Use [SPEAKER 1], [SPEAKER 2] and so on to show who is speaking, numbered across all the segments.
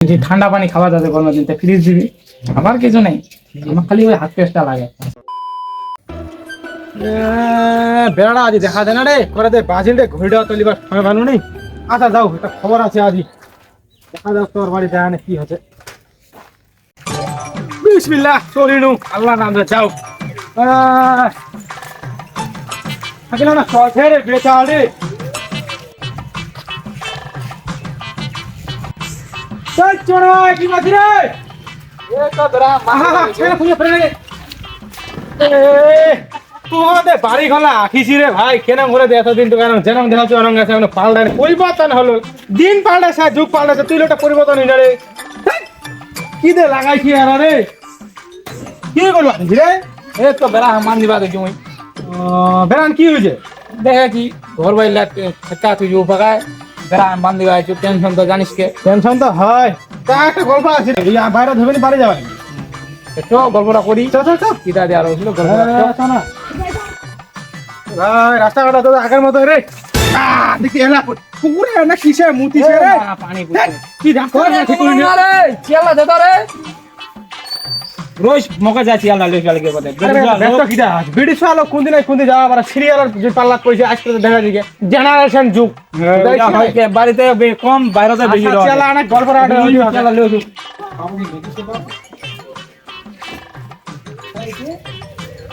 [SPEAKER 1] যে ঠান্ডা পানি খাওয়া যাবে গরমের দিন ফ্রিজ দিবি আমার কিছু নেই আমার খালি ওই হাত পেস্টটা লাগে
[SPEAKER 2] বেড়া আজ দেখা যায় না রে করে দে বাজিল রে ঘড়িটা তলিবার সময় ভালো নেই আচ্ছা যাও একটা খবর আছে আজই দেখা যাও তোর বাড়ি যায় না কি হচ্ছে বিসমিল্লাহ চলিনু আল্লাহ নাম রে যাও থাকিল না চলছে রে বেচা রে চল চড়া কি মাছি রে এ তো দরা মাহা ছেড়ে খুঁজে ফেলে রে তোমাদের বাড়ি খোলা আখিছি রে ভাই কেন ঘুরে দে এতদিন তো কেন জেনাম দেখাচ্ছ অনঙ্গ আছে এখন পাল্টায় পরিবর্তন হলো দিন পাল্টাছে যুগ পাল্টাছে তুই লোকটা পরিবর্তন হয়ে রে কি দে লাগাইছি আর রে কি করবো আখিছি রে
[SPEAKER 1] এ তো বেড়া মান দিবা দেখি মুই
[SPEAKER 2] বেড়ান কি হয়েছে
[SPEAKER 1] দেখে কি ঘর বাইলা ঠেকা তুই উপকায় বেড়া মান দিবা একটু টেনশন তো জানিস কে
[SPEAKER 2] টেনশন তো হয় তা একটা গল্প আছে বাইরে ধরে বাড়ি যাওয়া
[SPEAKER 1] তো গল্পটা করি কিটা দেওয়ার হয়েছিল গল্পটা
[SPEAKER 2] না ভাই রাস্তাঘাটটা তো আগের মতো রে দেখি এলা পুকুরে না কিসে মুতিছে রে
[SPEAKER 1] পানি
[SPEAKER 2] কি রাস্তা ঠিক করে নি
[SPEAKER 1] রে চিয়ালা দে রে রোজ মকা যাচ্ছি আল্লাহ লই গেলে কে বলে
[SPEAKER 2] ব্যস্ত কিটা বিড়ি চালো কোন দিন যাওয়া আবার সিরিয়াল যে পাল্লা কইছে আজকে দেখা দিকে জেনারেশন যুগ
[SPEAKER 1] বাড়িতে কম বাইরেতে বেশি রয়
[SPEAKER 2] চালা না গল্প রাখা
[SPEAKER 1] চালা লই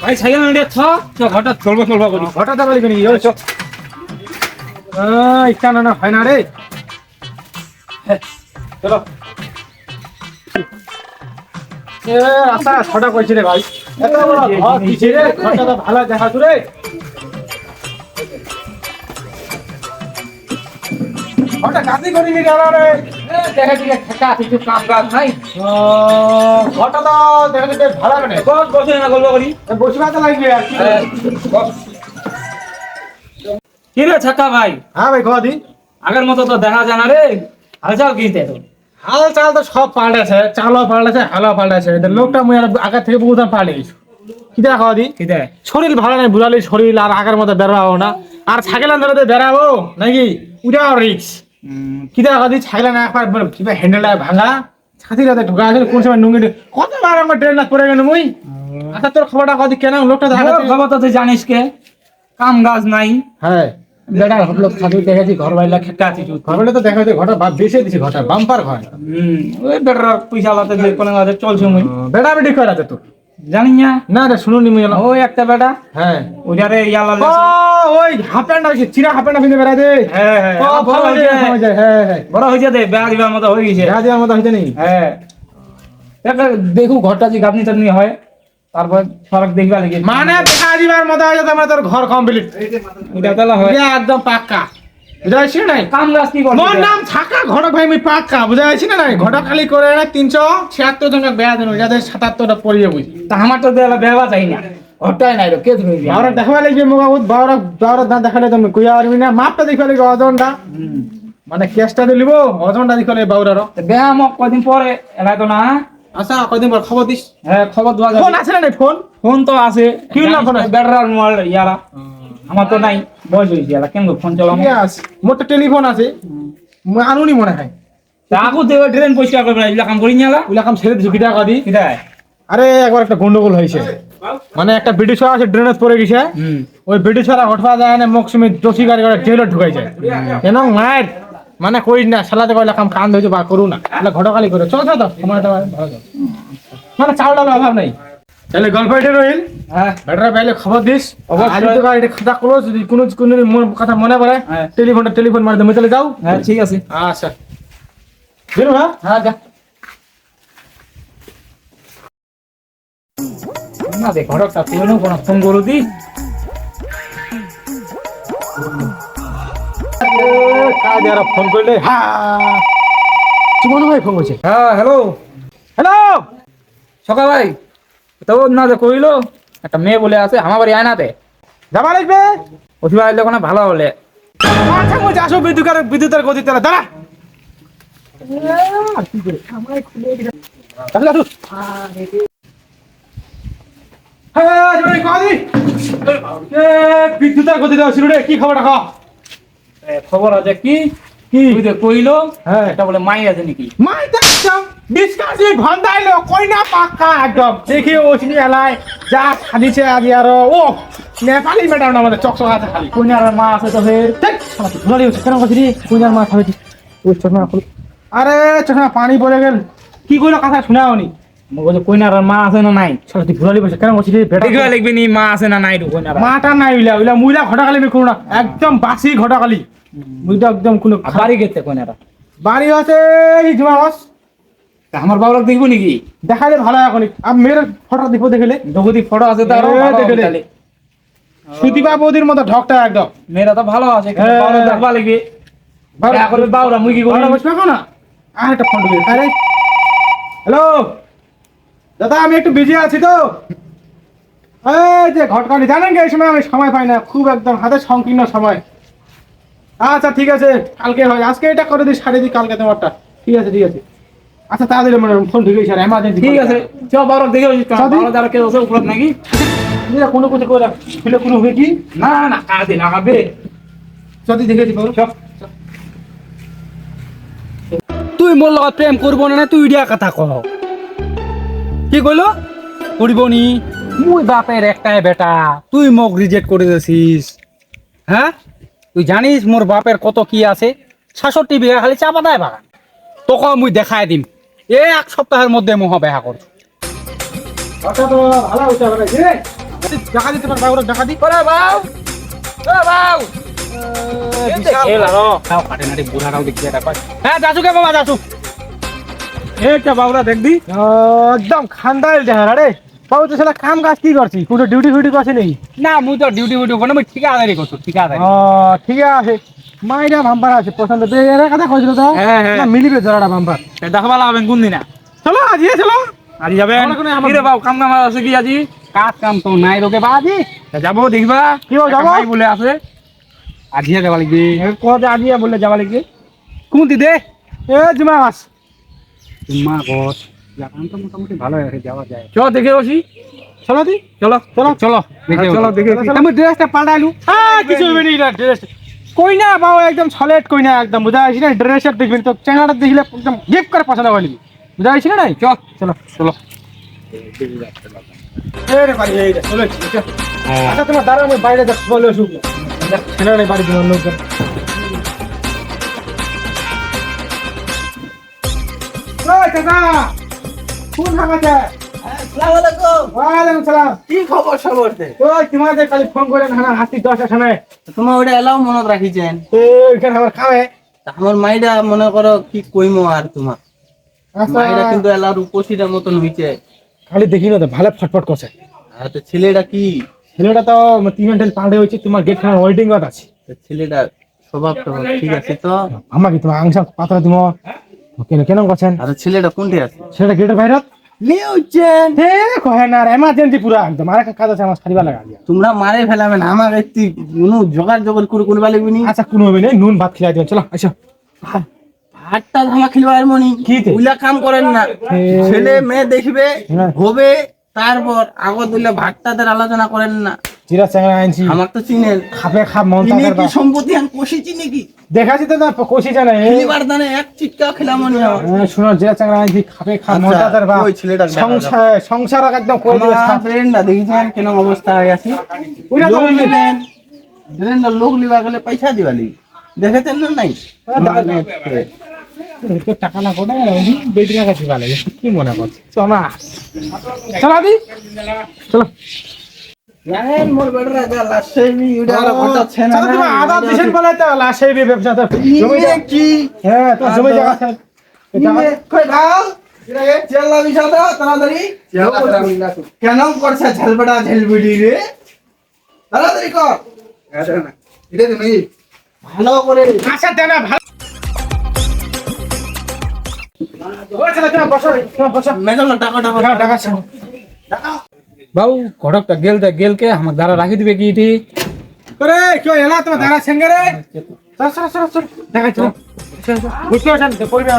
[SPEAKER 1] ভাই সাইকেল নিয়ে ছ ঘটা চলবো করি
[SPEAKER 2] হঠাৎ বলি কিনি ওই চো ইচ্ছা না হয় না রে চলো রাস্তা ছটা কইছি রে ভাই এত বড় ঘর দিছে রে ঘরটা ভালো দেখা তুই রে ঘরটা কাটি করি নি গেল রে
[SPEAKER 1] দেখে দিকে ঠেকা কিছু কাম কাজ নাই
[SPEAKER 2] ঘরটা তো দেখে দিতে ভালো লাগে না
[SPEAKER 1] বস বসে না গল্প করি
[SPEAKER 2] বসিবা তো লাগবে আর
[SPEAKER 1] কি রে ছাকা ভাই
[SPEAKER 2] হ্যাঁ ভাই কদি
[SPEAKER 1] আগের মতো তো দেখা যায় না রে হালচাল কিনতে তো
[SPEAKER 2] হাল চাল তো সব পাল্টেছে চালও পাল্টেছে হালও পাল্টেছে লোকটা মুই আর আগের থেকে বহুত পাল্টে গেছি কি দেখা কদি
[SPEAKER 1] কিতে
[SPEAKER 2] শরীর ভালো নাই বুড়ালি শরীর আর আগের মতো বেড়াবো না আর ছাগল ধরে বেড়াবো নাকি উঠাও রিক্স কি দেখা কদি ছাগল না একবার কিবা হ্যান্ডেলটা ভাঙা ছাতি রাতে ঢোকা আছে কোন সময় নুঙ্গি কতবার আমার ট্রেন না পড়ে গেল মুই আচ্ছা তোর খবরটা কদি কেন লোকটা দেখা
[SPEAKER 1] খবর তো তুই জানিস কে কাম কাজ নাই
[SPEAKER 2] হ্যাঁ
[SPEAKER 1] বেটার লোক খালি দেখেছি ঘর বাইলা খেটকা আছি
[SPEAKER 2] ঘরটা তো দেখা যায় ঘরটা বেশি দিছি ঘরটা বাম্পার ঘর
[SPEAKER 1] ওই বেটার পয়সা লাতে যে কোন কাজে চলছে মুই
[SPEAKER 2] বেটা বেটি করা আছে তোর
[SPEAKER 1] জানি না
[SPEAKER 2] না রে শুনুনি মুই
[SPEAKER 1] ওই একটা বেটা
[SPEAKER 2] হ্যাঁ
[SPEAKER 1] ওইটারে ইয়ালা
[SPEAKER 2] ওই হাফপ্যান্টটা চিরা হাফপ্যান্টটা পিনে বেড়া দে
[SPEAKER 1] হ্যাঁ হ্যাঁ
[SPEAKER 2] ভালো হয়ে যায় হ্যাঁ হ্যাঁ
[SPEAKER 1] বড় হয়েছে দে বেড়া দিবার মতো হয়ে গেছে
[SPEAKER 2] বেড়া দেওয়ার মতো হয়েছে নি
[SPEAKER 1] হ্যাঁ দেখু ঘরটা যে গাবনি টাবনি হয় তারপর সড়ক দেখবা লাগে
[SPEAKER 2] মানে বেড়া দিবার মতো হয়ে যাবে তোর ঘর কমপ্লিট
[SPEAKER 1] এটা তালা হয়
[SPEAKER 2] একদম পাক্কা বুঝাইছি না
[SPEAKER 1] কাম কাজ কি করছিস
[SPEAKER 2] মোর নাম থাকা ঘটক ভাই আমি পাক্কা বুঝাইছি না ঘটক খালি করে না 376 জনের বেড়া দেন যাদের 77টা পড়িয়ে বুঝি
[SPEAKER 1] তা আমার তো দেলা বেবা চাই না ঘরটাই নাই রে কে তুমি
[SPEAKER 2] বারো দেখাবা লাগবে মোগাবুত বারো দাঁত দেখালে তুমি কইয়া পারবি না মাপটা দেখবা লাগবে ওজনটা মানে কেসটা দিলিব ওজনটা দেখবা লাগবে বাউরার
[SPEAKER 1] বেয়া মোক কদিন পরে এলাই তো না
[SPEAKER 2] আচ্ছা কয়দিন পর খবর দিস
[SPEAKER 1] হ্যাঁ খবর দেওয়া
[SPEAKER 2] ফোন আছে না ফোন
[SPEAKER 1] ফোন তো আছে
[SPEAKER 2] কি না ফোন আছে
[SPEAKER 1] ব্যাটার মোবাইল ইয়ারা আমার তো নাই বয়স হয়েছে ইয়ারা কেন ফোন চালাম
[SPEAKER 2] মোর তো টেলিফোন আছে আনুনি মনে হয়
[SPEAKER 1] তাকু দেব ট্রেন পরিষ্কার করবে না এগুলা কাম করি নিয়ালা
[SPEAKER 2] ওইলা কাম ছেড়ে দিছি কিটা কদি
[SPEAKER 1] কিটাই
[SPEAKER 2] আরে একবার একটা গন্ডগোল হয়েছে মানে একটা ব্রিটিশ আছে ড্রেনেজ পড়ে গেছে ওই ব্রিটিশরা হটফা যায় না মকসুমে দোষী গাড়ি করে জেলে ঢুকাই যায় কেন মায়ের মানে কই না সালাতে কইলা কাম কান ধইছে বা করু না এটা ঘটকালি করে চল চল সময়টা ভালো চল মানে চাউল ডাল অভাব নাই তাহলে গল্প এটা রইল
[SPEAKER 1] হ্যাঁ
[SPEAKER 2] ব্যাটারা পাইলে খবর দিস
[SPEAKER 1] অবশ্যই
[SPEAKER 2] তো গাড়ি খাতা ক্লোজ যদি কোনো কথা মনে পড়ে টেলিফোন মার দে চলে যাও
[SPEAKER 1] হ্যাঁ ঠিক আছে
[SPEAKER 2] আচ্ছা বেরো হ্যাঁ
[SPEAKER 1] হ্যাঁ যা না দে ঘরটা তুই নো কোন ফোন করু দি
[SPEAKER 2] কাজ আর ফোন করলে হ্যাঁ জীবন ভাই ফোন করছে
[SPEAKER 1] হ্যাঁ হ্যালো
[SPEAKER 2] হ্যালো
[SPEAKER 1] সকা ভাই তো না যে কইলো একটা মেয়ে বলে আছে আমার বাড়ি আয় না দে
[SPEAKER 2] যাবা লাগবে
[SPEAKER 1] ওঠি আইলে কোন ভালো হলে
[SPEAKER 2] আচ্ছা মুই আসো বিদ্যুতের গতি তেলা দাঁড়া কি করে আমায় খুলে দিল আসলে আসো হ্যাঁ জোরে কদি বিদ্যুতের গতি দাও শুরু রে কি খবর রাখো
[SPEAKER 1] খবর আছে কি
[SPEAKER 2] কি?
[SPEAKER 1] তুই তো কইলো
[SPEAKER 2] হ্যাঁ।
[SPEAKER 1] এটা বলে মাই আছে নাকি
[SPEAKER 2] মাই দেখছাম ডিসকাসি ভন্দাইলো কইনা পাক্কা একদম দেখি ওসনি এলাই যা খালিছে আজি আর ও নেপালি ম্যাডাম আমাদের চকচক আছে খালি
[SPEAKER 1] কইনার মা আছে তো ফের
[SPEAKER 2] ধরে হচ্ছে কেন কথা কইনার মা খাবে ওই চশমা খুল আরে চশমা পানি পড়ে গেল কি কইলো কথা শোনাওনি
[SPEAKER 1] বলছে কইনার মা আছে না নাই
[SPEAKER 2] সরতি ভুলালি বসে কেন বলছিস বেটা
[SPEAKER 1] দেখবা লিখবি নি মা আছে না নাই তো কইনার
[SPEAKER 2] মাটা নাই উইলা উইলা মুইলা ঘটাকালি আমি করু না একদম বাসি ঘটাকালি মুইটা একদম কোনো
[SPEAKER 1] বাড়ি গেছে কইনারা
[SPEAKER 2] বাড়ি আছে এই জুমাস
[SPEAKER 1] আমার বাবুরা দেখবো নাকি
[SPEAKER 2] দেখালে ভালো এখন আমি মেয়ের ফটো দেখবো দেখলে
[SPEAKER 1] দগদি ফটো আছে তো আরো
[SPEAKER 2] এ,
[SPEAKER 1] ভালো হবে
[SPEAKER 2] দেখে দে।
[SPEAKER 1] তাহলে।
[SPEAKER 2] সুদীপা বৌদির মতো ঢকটা একদম
[SPEAKER 1] মেয়েরা তো ভালো আছে কিন্তু
[SPEAKER 2] হ্যাঁ।
[SPEAKER 1] বাবুরা দেখবা লিখবি
[SPEAKER 2] বাবুরা-
[SPEAKER 1] এখন বাবুরা মুই কি করি
[SPEAKER 2] ভালো বসবে না আর একটা ফোন ঢুকে আরে হ্যালো দাদা আমি একটু বিজি আছি তো এই যে ঘটকালি জানেন কি এই সময় আমি সময় পাই না খুব একদম হাতে সংকীর্ণ সময় আচ্ছা ঠিক আছে কালকে হয় আজকে এটা করে দিই সাড়ে দিই কালকে তোমারটা ঠিক আছে ঠিক আছে আচ্ছা তাড়াতাড়ি মানে ফোন ঢুকে স্যার এমার্জেন্সি
[SPEAKER 1] ঠিক আছে চ বাবুরা দেখে আসি
[SPEAKER 2] চল দি।
[SPEAKER 1] বাবুরা যারা কেউ আছে উপরে নাকি
[SPEAKER 2] এটা কোনো কিছু করে ফিলে কোনো হবে কি
[SPEAKER 1] না না কাজে লাগাবে
[SPEAKER 2] যদি দেখেছি বলো সব
[SPEAKER 3] তুই মোর লগত প্রেম করব না তুই ইডিয়া কথা কহ কি কইলো করব নি মুই বাপের একটাই বেটা তুই মোক রিজেক্ট করে দিছিস হ্যাঁ তুই জানিস মোর বাপের কত কি আছে 66 বিঘা খালি চা পাতায় বাগান তোকে মুই দেখাই দিম এক সপ্তাহের মধ্যে মোহ বেহা করছ
[SPEAKER 2] কথা তো ভালো হইতে হবে রে দেখা দিতে পার বাবুরা দেখা দি
[SPEAKER 1] ওরে বাউ ও বাউ
[SPEAKER 3] বিশাল তাও কাটে নাটি বুড়াটাও দেখছি এটা কয় হ্যাঁ যাসু কে বাবা যাসু
[SPEAKER 2] একটা বাবুরা দেখবি একদম খান্দাইল দেখা রে বাবু তো সেটা কাম কাজ কি করছি কোনো ডিউটি ফিউটি করছি নেই
[SPEAKER 3] না মুই তো ডিউটি উটি কোনো মুই ঠিকা আদারি করছো ঠিকা আদারি
[SPEAKER 2] ঠিক আছে মাইরা ভাম্পার আছে পছন্দ এর কথা কইছিল তো
[SPEAKER 3] হ্যাঁ, হ্যাঁ।
[SPEAKER 2] না, মিলিবে জোড়াটা ভাম্পার
[SPEAKER 1] দেখাবা লাগাবেন কোন দিনা
[SPEAKER 2] চলো আজি চলো
[SPEAKER 1] আজি যাবেন
[SPEAKER 2] আমার কোনো আমার-
[SPEAKER 1] কি রে বাউ কাম কাম আছে কি আজি
[SPEAKER 3] কাজ কাম তো নাই রোকে বাজি
[SPEAKER 1] যাবো দেখবা
[SPEAKER 2] কি হল, যাবো?
[SPEAKER 1] একটা ভাই বলে আছে
[SPEAKER 3] আজিয়া যাবা লাগবে
[SPEAKER 2] কত আজি বললে যাবা লাগবে
[SPEAKER 3] কোনটি দে
[SPEAKER 2] এ জুমা মাস
[SPEAKER 3] তোমা বস এখন তো মোটামুটি ভালো আছে যাওয়া যায়
[SPEAKER 1] চ দেখে আসি
[SPEAKER 2] চলো দি
[SPEAKER 1] চলো
[SPEAKER 2] চলো
[SPEAKER 3] চলো
[SPEAKER 2] হ্যাঁ, চলো, দেখে আসি।
[SPEAKER 3] আমি ড্রেসটা পাল্টাইলু
[SPEAKER 2] কিছু হবে না এটা ড্রেস কই না বাবু একদম সলিড কই না একদম বুঝা আইছি না ড্রেসের দেখবেন তো চেহারাটা দেখলে একদম গিফট করে পছন্দ করলি বুঝা আইছি না নাই চল চলো চলো এই রে বাড়ি এই রে চলো চলো। আচ্ছা তোমার দাঁড়া আমি বাইরে দেখ বলে আসুক ছেলে নেই বাড়ি তোমার লোকজন ওই কাকা কোন ভাগাছে
[SPEAKER 4] আসসালামু আলাইকুম।
[SPEAKER 2] ওয়ালাইকুম সালাম
[SPEAKER 4] কি খবর সবর তে?
[SPEAKER 2] ওই তোমাদের খালি ফোন করে না হাসি 10টার সময়
[SPEAKER 4] তোমার ওটা এলাও মনত রাখিছেন
[SPEAKER 2] এখানে আমার খাবে
[SPEAKER 4] আমার মাইডা মনে করো কি কইমো আর তোমার
[SPEAKER 2] আচ্ছা
[SPEAKER 4] মাইডা কিন্তু এলার উপসিটা মতন হইছে
[SPEAKER 2] খালি দেখি না তো ভালো ফটফট করছে
[SPEAKER 4] আর তো ছেলেটা কি
[SPEAKER 2] ছেলেটা তো 3 ঘন্টা পাড়ে হয়েছে তোমার গেট খানা ওয়েটিং কত আছে
[SPEAKER 4] তো ছেলেটা স্বভাবটা ঠিক আছে তো
[SPEAKER 2] আমার কি তোমার আংশা পাতা তুমি কেন কেন করছেন
[SPEAKER 4] আর ছেলেটা কোনটি আছে
[SPEAKER 2] ছেলেটা গেটের বাইরে
[SPEAKER 4] নিউছেন
[SPEAKER 2] হে কহে না এমার্জেন্সি পুরা একদম আর একটা কাজ আছে আমার সারিবা লাগা
[SPEAKER 4] তোমরা মারে ফেলাবেন আমার একটি কোনো জোগাড় জোগাড় করে কোনবা লাগবে নি
[SPEAKER 2] আচ্ছা কোনো হবে না নুন ভাত খিলাই দিও চলো আসো
[SPEAKER 4] ভাতটা ধামা খেলবার মনি
[SPEAKER 2] কি তে?
[SPEAKER 4] ওইলা কাম করেন না
[SPEAKER 2] হে।
[SPEAKER 4] ছেলে মেয়ে দেখবে
[SPEAKER 2] হ্যাঁ।
[SPEAKER 4] হবে তারপর আগত দিলে ভাতটাদের আলোচনা করেন না
[SPEAKER 2] জিরা চাঙ্গা আনছি
[SPEAKER 4] আমার তো চিনেন
[SPEAKER 2] খাপে খাপ মন
[SPEAKER 4] তিনি
[SPEAKER 2] থাকার
[SPEAKER 4] কি সম্পত্তি আন কষেছি নাকি
[SPEAKER 2] দেখাছি তো না কোশি জানে
[SPEAKER 4] খেলিবার দানে এক চিটকা খেলামনি আমার
[SPEAKER 2] শুনো জিরা চাঙ্গা আনছি খাপে খাপ মন
[SPEAKER 4] আচ্ছা,
[SPEAKER 2] থাকার বা
[SPEAKER 4] ওই ছেলেটার দেখা
[SPEAKER 2] সংসার সংসার একদম করে দিবে
[SPEAKER 4] আমার ফ্রেন্ডটা দেখেছেন কেন অবস্থা হয়ে আছে
[SPEAKER 2] ওইটা তো
[SPEAKER 4] লোক
[SPEAKER 2] বললি।
[SPEAKER 4] নিবেন ফ্রেন্ডটা লোক লিবা গেলে পয়সা দিবা লাগি দেখেছেন না নাই
[SPEAKER 2] তো টাকা না করে বেটি টাকা দিবা লাগে কি মনে করছে চলো চলো দি চলো
[SPEAKER 4] জানেন মোর বেড়রা যা লাস্টে মি উড়া ঘটাচ্ছে না
[SPEAKER 2] চলো তুমি আদা দিছেন বলে তো লাশে ব্যবসা তো জমি
[SPEAKER 4] ইয়ে কি
[SPEAKER 2] হ্যাঁ তো জমি জায়গা আছে
[SPEAKER 4] ইয়ে কই দাও চেলা বিছা দাও তাড়াতাড়ি কেন করছে ঝলবড়া ঝলবড়ি রে তাড়াতাড়ি কর এটা তুমি ভালো করে
[SPEAKER 2] আচ্ছা দেনা ভালো ও চলো চলো বসো চলো বসো
[SPEAKER 4] মেজল টাকা টাকা
[SPEAKER 2] টাকা টাকা ছিল
[SPEAKER 1] বাউ ঘটকটা গেল কে আমার দ্বারা রাখি দিবে কি এটি
[SPEAKER 2] করে কেউ এলা তোমার দাঁড়া সঙ্গে রে চল চল চল চল দেখা চল বুঝতে পারছেন তো পড়বে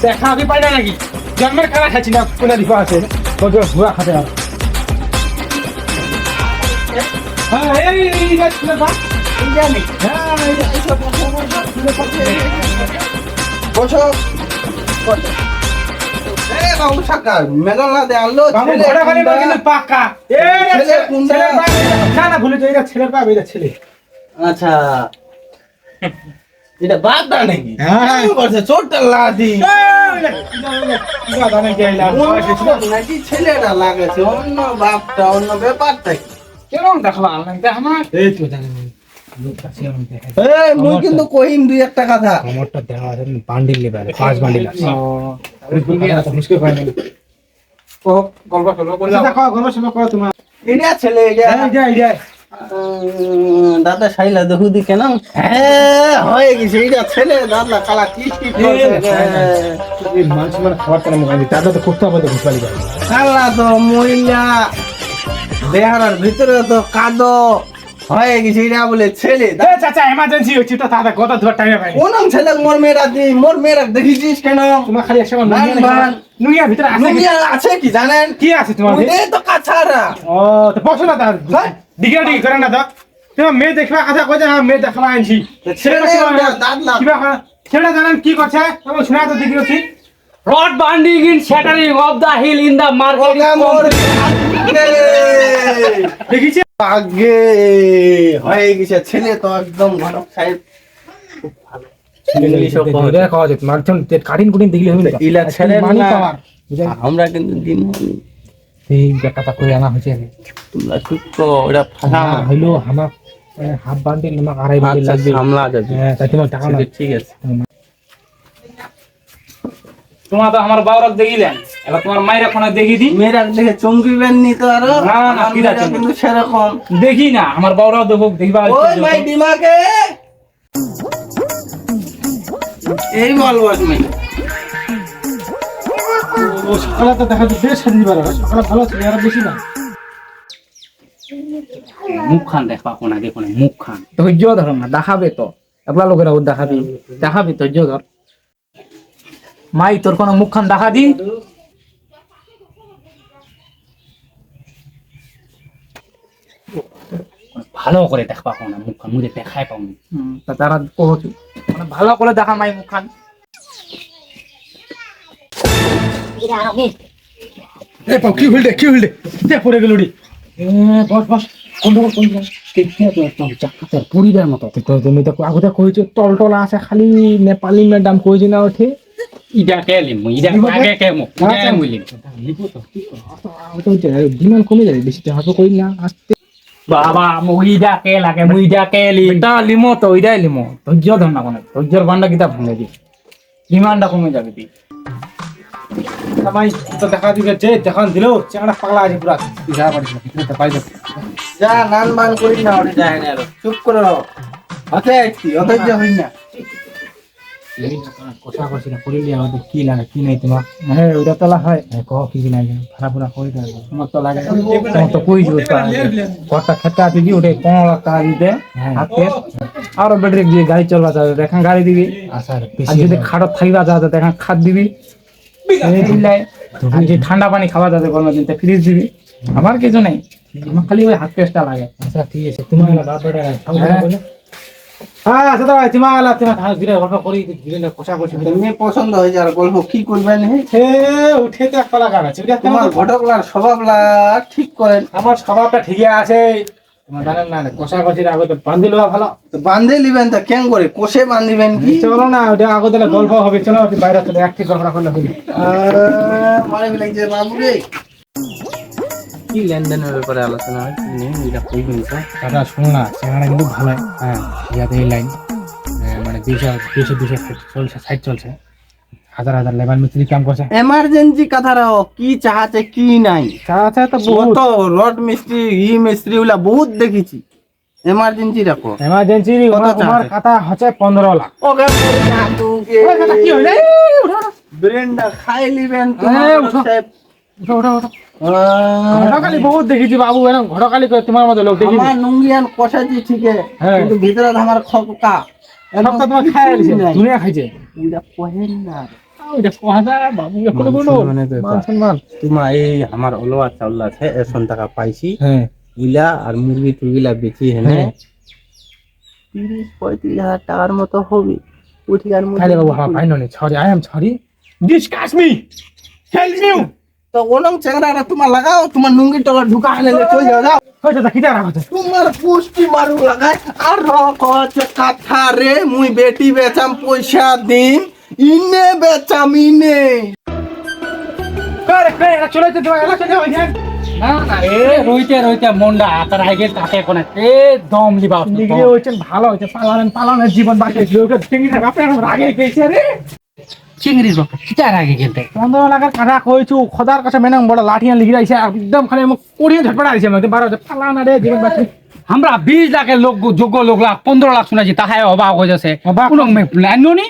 [SPEAKER 2] দেখা আমি পাই না নাকি জন্মের খানা খাচ্ছি না কোনা দিবা আছে কত ভুয়া খাতে আর হ্যাঁ এই
[SPEAKER 4] জানি
[SPEAKER 2] হ্যাঁ
[SPEAKER 4] বসো বসো। এ বাবু সরকার মেলা দে আনলো
[SPEAKER 2] বাবু
[SPEAKER 4] ছেলে
[SPEAKER 2] ঘোড়া খালি
[SPEAKER 4] কুন্ডা।
[SPEAKER 2] কিন্তু পাক্কা
[SPEAKER 4] ছেলে কুন্ডা।
[SPEAKER 2] না না ভুলে যাই, এটা ছেলের পাবে, এটা ছেলে।
[SPEAKER 4] আচ্ছা এটা বাদ দা নাকি
[SPEAKER 2] হ্যাঁ।
[SPEAKER 4] কি করছে চোরটা লাদি নাকি ছেলেটা লাগেছে অন্য বাপটা অন্য ব্যাপারটা কি?
[SPEAKER 1] কেরম দেখলা আমার
[SPEAKER 2] এই তো জানি না, লোকটা সেরকম দেখে।
[SPEAKER 4] এই মুই কিন্তু কহিম দুই একটা কথা
[SPEAKER 2] কোমরটা দেওয়া আছে বান্ডিল লেবারে 5 বান্ডিল আছে। মুশকিল হয় না।
[SPEAKER 1] গল্প করবো
[SPEAKER 2] দেখো গল্প সব করো তোমার।
[SPEAKER 4] এটা ছেলে এটা
[SPEAKER 2] এই যে এই যে
[SPEAKER 4] দাদা শাইলা দেখু দি কেন হ্যাঁ হয়ে গেছে এটা ছেলে দাদা কালা কি কি করছে
[SPEAKER 2] এই মানুষ মানে খাবার কেন মুখানি দাদা তো করতে হবে তো বুঝবালি যাবে।
[SPEAKER 4] কালা তো মহিলা দেহারার ভিতরে তো কাদো হয়ে গেছে এটা বলে ছেলে
[SPEAKER 2] এ চাচা এমার্জেন্সি হচ্ছে তো দাদা কথা ধোয়ার টাইম পাইনি।
[SPEAKER 4] কোন ছেলে মোর মেয়েরা দেখিছিস কেন
[SPEAKER 2] তোমার খালি একটা
[SPEAKER 4] বান, বান।
[SPEAKER 2] নুইয়া ভিতরে আছে কি?
[SPEAKER 4] নুঙ্গিয়া আছে কি জানেন
[SPEAKER 2] কি আছে তোমার?
[SPEAKER 4] ওই তো কাছারা
[SPEAKER 2] ও তো বসো না দাদা
[SPEAKER 4] হ্যাঁ?
[SPEAKER 2] ডিগা ডিগি করে না তো তোমার মেয়ে দেখবা কথা কই যে হ্যাঁ মেয়ে দেখবা আনছি ছেলেটা
[SPEAKER 4] দাদলা
[SPEAKER 2] কিবা ছেলেটা জানেন কি করছে তুমি শোনা তো দেখি হচ্ছে
[SPEAKER 3] rod binding in shuttering of the hill in the market
[SPEAKER 4] ওগা মোর
[SPEAKER 2] দেখিছে
[SPEAKER 4] আগে হয়ে গেছে ছেলে তো একদম ঘনক সাহেব খুব ভালো ইংলিশও কয়।
[SPEAKER 2] এটা খাওয়া যেত মারছন কাটিং কুটিং দেখলে হবে না
[SPEAKER 4] ইলা ছেলে
[SPEAKER 2] মানি
[SPEAKER 4] না।
[SPEAKER 2] পাওয়ার বুঝাই
[SPEAKER 4] আমরা কিন্তু দিন
[SPEAKER 2] এই ব্যাপারটা করে আনা হয়েছে
[SPEAKER 4] তোমরা চুপ করো ওটা ফাঁসা
[SPEAKER 2] হইলো আমার হাফ বান্ডিল আমাকে আড়াই বান্ডিল লাগবে
[SPEAKER 4] সামলা যাবে
[SPEAKER 2] হ্যাঁ তাই তোমার টাকা না
[SPEAKER 4] ঠিক আছে
[SPEAKER 1] তোমার তো আমার বাউরাক দেখিলেন এবার তোমার মায়ের এখন দেখি দি
[SPEAKER 4] মেয়েরা দেখে চমকিবেন নি তো আরো
[SPEAKER 1] না, না,
[SPEAKER 4] আমার
[SPEAKER 1] কি
[SPEAKER 4] মেয়েরা
[SPEAKER 1] আছে?
[SPEAKER 4] কিন্তু সেরকম
[SPEAKER 1] দেখি না আমার বাউরাও দেখো দেখবা
[SPEAKER 4] ওই ভাই দিমাকে এই বলবো তুমি
[SPEAKER 2] ও সকালে তো দেখা যাচ্ছে বেশ সাজি দিবার সকালে ভালো ছিল আর বেশি না
[SPEAKER 3] মুখ খান দেখবা কোনা দেখো না মুখ খান
[SPEAKER 1] ধৈর্য ধরো না দেখাবে তো একলা লোকেরা ও দেখাবি দেখাবি ধৈর্য ধর মাই তোর কোনো মুখখান দেখা দি
[SPEAKER 3] ভালো করে দেখবা কোনা মুখ খান মুঝে দেখাই পাওনি
[SPEAKER 1] তা তারা কহছু মানে ভালো করে দেখা মাই মুখখান
[SPEAKER 2] এই পাও কি হইলে দে পড়ে গেল রে বস বস কোন
[SPEAKER 3] দেখে তো একদম চাকাতের পরিবার মতো
[SPEAKER 2] তো তুমি তো আগতে কইছো টলটলা আছে খালি নেপালি ম্যাডাম কইছি না ওঠে
[SPEAKER 3] ইডা কে লিমু ইডা আগে কে মু ইডা মুলিম
[SPEAKER 2] ডিমান্ড কমে যাবে বেশি টাকা কই না আসতে
[SPEAKER 3] বাবা মুইডা কে লাগে মুইডা কে লিম
[SPEAKER 1] এটা লিমো তো ওইটাই লিমো ধৈর্য ধর না কোনো ধৈর্যর বান্ডা কিতা ভাঙে দি ডিমান্ডটা কমে যাবে দি
[SPEAKER 2] সবাই তো দেখা দিবে যে দেখান দিলো চেংড়া পাগলা আছে পুরা যা পারিস না ভিতরে পাই যাবে
[SPEAKER 4] যা নান মান করি না ওটা যায় না আরো চুপ করে রও অতে একটি অধৈর্য হই না
[SPEAKER 2] কথা করছি না করিলি আমাদের কি লাগে কি নাই তোমার
[SPEAKER 1] হ্যাঁ ওইটা তোলা হয়
[SPEAKER 2] কহ কি নাই ভাড়া পুরা কই দেয়
[SPEAKER 1] আমার তো লাগে তোমার তো কই জোর কটা খেতে আছে দি ওটা 15 লাখ টাকা দিতে হাতে আর ব্যাটারি দিয়ে গাড়ি চলবা যাবে দেখান গাড়ি দিবি
[SPEAKER 2] আচ্ছা
[SPEAKER 1] আর
[SPEAKER 2] বেশি
[SPEAKER 1] যদি খাটত থাকিবা যাতে দেখান খাট দিবি এই দিলাই আর যে ঠান্ডা পানি খাওয়া যাবে গরমের দিনতে ফ্রিজ দিবি আমার কিছু নাই আমার খালি ওই হাত পেস্টটা লাগে
[SPEAKER 2] আচ্ছা ঠিক আছে তোমার বাপ বেটা
[SPEAKER 1] হ্যাঁ।
[SPEAKER 2] হ্যাঁ আচ্ছা দাদা তোমার তোমার ধীরে গল্প করি ধীরে কথা করছি
[SPEAKER 4] তুমি পছন্দ হয়ে যার গল্প কি করবেন হে
[SPEAKER 2] হে উঠে তো একটা লাগা আছে
[SPEAKER 4] তোমার ঘটকলার স্বভাবলা ঠিক করেন
[SPEAKER 2] আমার স্বভাবটা ঠিকই আছে তোমার জানেন না কষা কষির আগে তো বান্ধি লওয়া ভালো
[SPEAKER 4] তো বান্ধে নিবেন তো কেন করে কোষে বান্ধিবেন কি
[SPEAKER 2] চলো না ওটা আগে তাহলে গল্প হবে চলো একটু বাইরে চলে একটি গল্প করলে হবে
[SPEAKER 4] মারে লাগছে বাবুরে কি লেনদেনের ব্যাপারে আলোচনা হয় কি নেই এটা কইবেন তো
[SPEAKER 2] দাদা শোনো না চেহারা কিন্তু ভালো হ্যাঁ ইয়াতে এই লাইন মানে 200 চলছে সাইড চলছে হাজার হাজার লেবার মিস্ত্রি কাম করছে
[SPEAKER 4] এমার্জেন্সি কথারাও কি চাহাতে কি নাই
[SPEAKER 2] চাচা তো
[SPEAKER 4] বহুত রড মিস্ত্রি মিস্ত্রি গুলা বহুত দেখেছি এমার্জেন্সি রাখো
[SPEAKER 2] এমার্জেন্সি
[SPEAKER 4] কত
[SPEAKER 2] তোমার
[SPEAKER 4] চাচ্ছে?
[SPEAKER 2] কথা হচ্ছে 15 লাখ
[SPEAKER 4] ওকে কি হইলে ব্রেন্ডা খাই লিবেন তোমার
[SPEAKER 2] উঠো।
[SPEAKER 4] সাহেব
[SPEAKER 2] উঠো ঘটকালি বহুত দেখেছি বাবু এরকম ঘটকালি করে তোমার মতো লোক দেখেছি
[SPEAKER 4] আমার নুঙ্গিয়ান কষাইছি ঠিকই
[SPEAKER 2] হ্যাঁ।
[SPEAKER 4] কিন্তু ভিতরে আমার খপকা
[SPEAKER 2] সবটা তোমার খাই আলিছে দুনিয়া খাইছে
[SPEAKER 4] ওইটা কহেন না
[SPEAKER 2] ওইটা কথা বাবু এখন বলো মান সম্মান
[SPEAKER 4] তোমার এই আমার অলওয়া চাউল আছে 100 টাকা পাইছি
[SPEAKER 2] হ্যাঁ
[SPEAKER 4] ইলা আর মুরগি টুরগিলা বেচি হেনে
[SPEAKER 2] হ্যাঁ।
[SPEAKER 4] 30-35 হাজার টাকার মতো হবে উঠিকার
[SPEAKER 2] তাহলে বাবু হ্যাঁ finally sorry I am sorry discuss me help me
[SPEAKER 4] তো ওলং চেংড়াটা তোমার লাগাও তোমার নুঙ্গি টলা ঢুকা এনে চলে যাও যাও
[SPEAKER 2] কইতা তা কিটা রাখছ
[SPEAKER 4] তোমার পুষ্টি মারু লাগায় আর হচ্ছে কথা রে মুই বেটি বেচাম পয়সা দিম ইনে বেচাম ইনে
[SPEAKER 2] করে করে চলে যেতে হবে চলে যাও হ্যাঁ
[SPEAKER 3] না না এ রইতে রইতে মন্ডা আতার আগে কাকে কোনে এ দম লিবা
[SPEAKER 2] ডিগ্রি হইছেন ভালো হইছে পালানের জীবন বাকি লোকে চিংড়ি থাকা আপনার আগে গেছে রে
[SPEAKER 3] চিংড়ির বাপ কিটার আগে গেলতে
[SPEAKER 2] 15 লাখের কাটা কইছু খোদার কাছে মেনে বড় লাঠিয়া লিখি রাইছে একদম খালি মুখ কোড়িয়ে ঝটপড়া আইছে মানে 12 পালানা রে জীবন বাকি
[SPEAKER 3] আমরা 20 লাখের লোক যোগ্য লোক লাখ 15 লাখ শুনেছি তাহাই অবাক হয়ে যাচ্ছে
[SPEAKER 2] অবাক
[SPEAKER 3] কোন লাইননি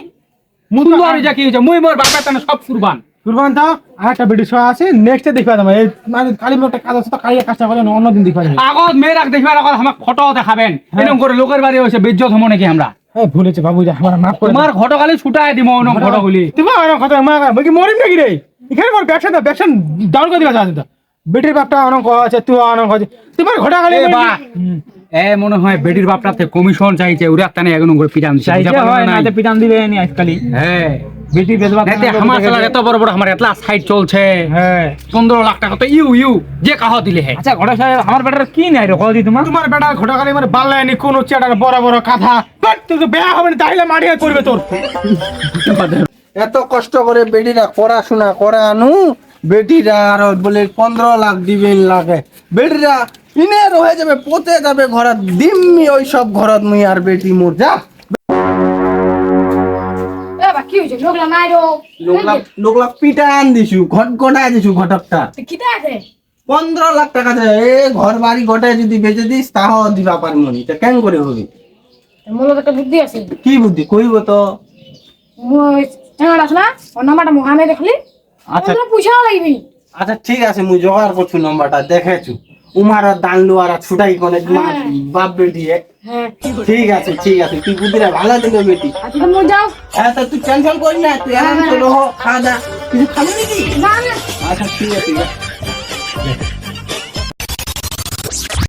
[SPEAKER 3] মুন্দুয়ারি যা কি হইছে মুই মোর বাপের তানে সব কুরবান
[SPEAKER 2] কুরবান দাও আর একটা ভিডিও শো আছে নেক্সট দেখবা তুমি এই মানে খালি একটা কাজ আছে তো কালিয়া কাজটা করে অন্যদিন দেখবা
[SPEAKER 3] আগত মেয়েরা দেখবার আগত আমাক ফটো দেখাবেন এরকম করে লোকের বাড়ি হইছে বেজ্জত হমো নাকি আমরা
[SPEAKER 2] এই ভুলেছে বাবু যা আমার মাফ করে
[SPEAKER 3] তোমার ঘটো খালি ছুটাই দিব অন্য ঘটো গুলি
[SPEAKER 2] তুমি আমার কথা মা কি মরিম নাকি রে এখানে মোর ব্যবসা ডাউন করে দিবা যা বেটির বাপটা অনেক আছে তুই অনেক আছে তোমার ঘটা খালি
[SPEAKER 3] এ বা এ মনে হয় বেডির বাপটাতে কমিশন চাইছে উড়া তানে এখন করে পিটান দিছে
[SPEAKER 1] চাইছে হয় না পিটান দিবে নি আজকালি
[SPEAKER 3] হ্যাঁ
[SPEAKER 1] বেটি বেজবা
[SPEAKER 3] নেতে আমার সালার এত বড় বড় আমার এতলা সাইড চলছে
[SPEAKER 2] হ্যাঁ
[SPEAKER 3] 15 লাখ টাকা তো ইউ যে কাহ দিলে হে
[SPEAKER 1] আচ্ছা ঘটা সাহেব আমার বেটার কি নাই রে কদি তোমার
[SPEAKER 2] তোমার বেটা ঘটা খালি মানে বাল্লায়নি কোন চেটার বড় বড় কথা বাট তুই তো বেয়া হবে না তাইলে মারিয়া করবে তোর
[SPEAKER 4] এত কষ্ট করে বেটিরা পড়াশোনা করে আনু বেটিরা আর বলে 15 লাখ দিবেন লাগে বেটিরা ইনে রয়ে যাবে পচে যাবে ঘরত দিমমি ওই সব ঘরত মুই আর বেটি মোর যা
[SPEAKER 5] এ বা কি হইছে লোকলা নাই রো
[SPEAKER 4] লোকলা পিটান দিছু ঘট গটায় দিছু ঘটকটা
[SPEAKER 5] কিটা আছে
[SPEAKER 4] 15 লাখ টাকা দেয় এ ঘর বাড়ি গটায় যদি বেচে দিস তাও দিবা পারমনি তা কেন করে হবে
[SPEAKER 5] মোর একটা বুদ্ধি আছে
[SPEAKER 4] কি বুদ্ধি কইব তো
[SPEAKER 5] মই চাঙড় আছে না ও নাম্বারটা মুহামে দেখলি
[SPEAKER 4] আচ্ছা
[SPEAKER 5] তোর পয়সা লাগবি
[SPEAKER 4] আচ্ছা ঠিক আছে মুই জোগাড় করছু নম্বরটা দেখেছু উমার দানলু আর ছুটাই কোনে বাপ বেটি
[SPEAKER 5] হ্যাঁ
[SPEAKER 4] ঠিক আছে তুই বুদ্ধিরা ভালো দিল বেটি
[SPEAKER 5] আচ্ছা তো মই যাও
[SPEAKER 4] হ্যাঁ তা তুই টেনশন করিস না তুই আরাম করে খাওয়া দা কিছু খাবি নাকি
[SPEAKER 5] না না
[SPEAKER 4] আচ্ছা ঠিক আছে